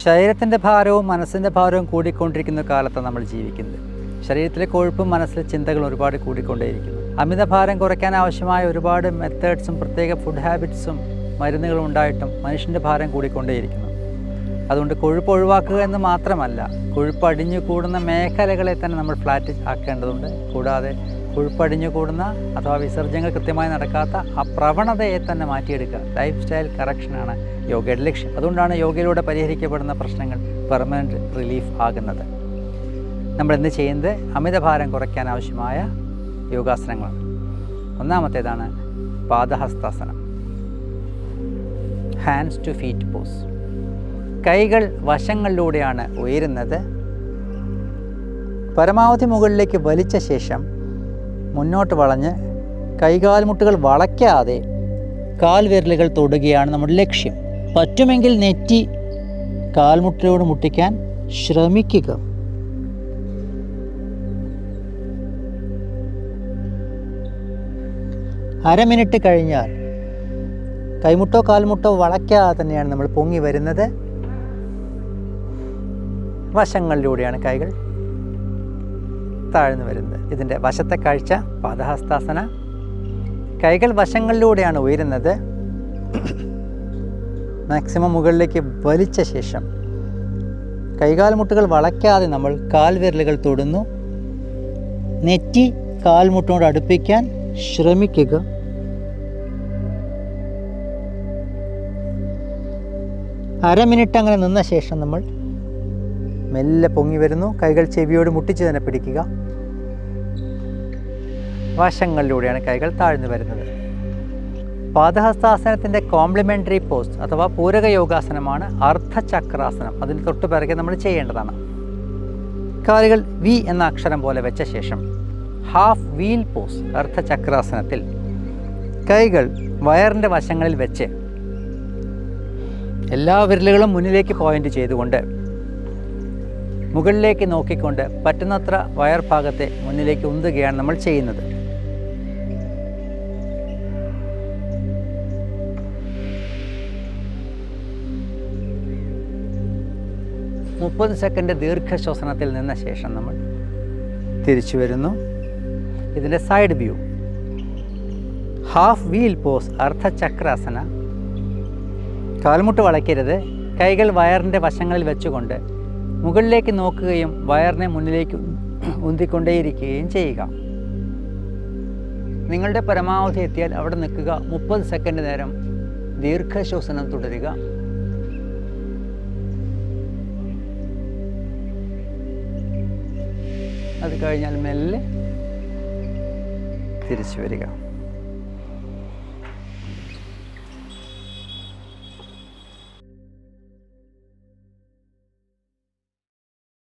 ശരീരത്തിൻ്റെ ഭാരവും മനസ്സിൻ്റെ ഭാരവും കൂടിക്കൊണ്ടിരിക്കുന്ന കാലത്താണ് നമ്മൾ ജീവിക്കുന്നത്. ശരീരത്തിലെ കൊഴുപ്പും മനസ്സിലെ ചിന്തകൾ ഒരുപാട് കൂടിക്കൊണ്ടേയിരിക്കുന്നു. അമിതഭാരം കുറയ്ക്കാൻ ആവശ്യമായ ഒരുപാട് മെത്തേഡ്സും പ്രത്യേക ഫുഡ് ഹാബിറ്റ്സും മരുന്നുകളും ഉണ്ടായിട്ടും മനുഷ്യൻ്റെ ഭാരം കൂടിക്കൊണ്ടേയിരിക്കുന്നു. അതുകൊണ്ട് കൊഴുപ്പ് ഒഴിവാക്കുക എന്ന് മാത്രമല്ല, കൊഴുപ്പ് അടിഞ്ഞു കൂടുന്ന മേഖലകളെ തന്നെ നമ്മൾ ഫ്ലാറ്റ് ആക്കേണ്ടതുണ്ട്. കൂടാതെ കൊഴുപ്പടിഞ്ഞു കൂടുന്ന അഥവാ വിസർജ്യങ്ങൾ കൃത്യമായി നടക്കാത്ത ആ പ്രവണതയെ തന്നെ മാറ്റിയെടുക്കുക. ലൈഫ് സ്റ്റൈൽ കറക്ഷനാണ് യോഗയുടെ ലക്ഷ്യം. അതുകൊണ്ടാണ് യോഗയിലൂടെ പരിഹരിക്കപ്പെടുന്ന പ്രശ്നങ്ങൾ പെർമനൻറ്റ് റിലീഫ് ആകുന്നത്. നമ്മൾ എന്ത് ചെയ്യുന്നത്? അമിതഭാരം കുറയ്ക്കാൻ ആവശ്യമായ യോഗാസനങ്ങളാണ്. ഒന്നാമത്തേതാണ് പാദഹസ്താസനം, ഹാൻഡ്സ് ടു ഫീറ്റ് പോസ്. കൈകൾ വശങ്ങളിലൂടെയാണ് ഉയരുന്നത്. പരമാവധി മുകളിലേക്ക് വലിച്ച ശേഷം മുന്നോട്ട് വളഞ്ഞ് കൈകാൽമുട്ടുകൾ വളയ്ക്കാതെ കാൽവിരലുകൾ തൊടുകയാണ് നമ്മുടെ ലക്ഷ്യം. പറ്റുമെങ്കിൽ നെറ്റി കാൽമുട്ടിലോട് മുട്ടിക്കാൻ ശ്രമിക്കുക. അരമിനിറ്റ് കഴിഞ്ഞാൽ കൈമുട്ടോ കാൽമുട്ടോ വളയ്ക്കാതെ തന്നെയാണ് നമ്മൾ പൊങ്ങി വരുന്നത്. വശങ്ങളിലൂടെയാണ് കൈകൾ താഴ്ന്നു വരുന്നത്. ഇതിൻ്റെ വശത്തെ കാഴ്ച പാദഹസ്താസന. കൈകൾ വശങ്ങളിലൂടെയാണ് ഉയരുന്നത്. മാക്സിമം മുകളിലേക്ക് വലിച്ച ശേഷം കൈകാൽമുട്ടുകൾ വളയ്ക്കാതെ നമ്മൾ കാൽവിരലുകൾ തൊടുന്നു. നെറ്റി കാൽമുട്ടിനോട് അടുപ്പിക്കാൻ ശ്രമിക്കുക. അരമിനിറ്റ് അങ്ങനെ നിന്ന ശേഷം നമ്മൾ മെല്ലെ പൊങ്ങി വരുന്നു. കൈകൾ ചെവിയോട് മുട്ടിച്ച് തന്നെ പിടിക്കുക. വശങ്ങളിലൂടെയാണ് കൈകൾ താഴ്ന്നു വരുന്നത്. പാദഹസ്താസനത്തിൻ്റെ കോംപ്ലിമെൻ്ററി പോസ് അഥവാ പൂരക യോഗാസനമാണ് അർദ്ധചക്രാസനം. അതിന് തൊട്ട് പിറകെ നമ്മൾ ചെയ്യേണ്ടതാണ്. കാലുകൾ വി എന്ന അക്ഷരം പോലെ വെച്ച ശേഷം ഹാഫ് വീൽ പോസ് അർദ്ധചക്രാസനത്തിൽ കൈകൾ വയറിൻ്റെ വശങ്ങളിൽ വെച്ച് എല്ലാ വിരലുകളും മുന്നിലേക്ക് പോയിൻ്റ് ചെയ്തുകൊണ്ട് മുകളിലേക്ക് നോക്കിക്കൊണ്ട് പറ്റുന്നത്ര വയർ ഭാഗത്തെ മുന്നിലേക്ക് ഉന്തുകയാണ് നമ്മൾ ചെയ്യുന്നത്. മുപ്പത് സെക്കൻഡ് ദീർഘശ്വസനത്തിൽ നിന്ന ശേഷം നമ്മൾ തിരിച്ചു വരുന്നു. ഇതിൻ്റെ side view. Half wheel pose അർദ്ധചക്രാസന. കാൽമുട്ട് വളയ്ക്കരുത്. കൈകൾ വയറിൻ്റെ വശങ്ങളിൽ വെച്ചുകൊണ്ട് മുകളിലേക്ക് നോക്കുകയും വയറിനെ മുന്നിലേക്ക് ഉന്തിക്കൊണ്ടേയിരിക്കുകയും ചെയ്യുക. നിങ്ങളുടെ പരമാവധി എത്തിയാൽ അവിടെ നിൽക്കുക. 30 സെക്കൻഡ് നേരം ദീർഘശ്വസനം തുടരുക. അത് കഴിഞ്ഞാൽ മെല്ലെ തിരിച്ചു വരിക.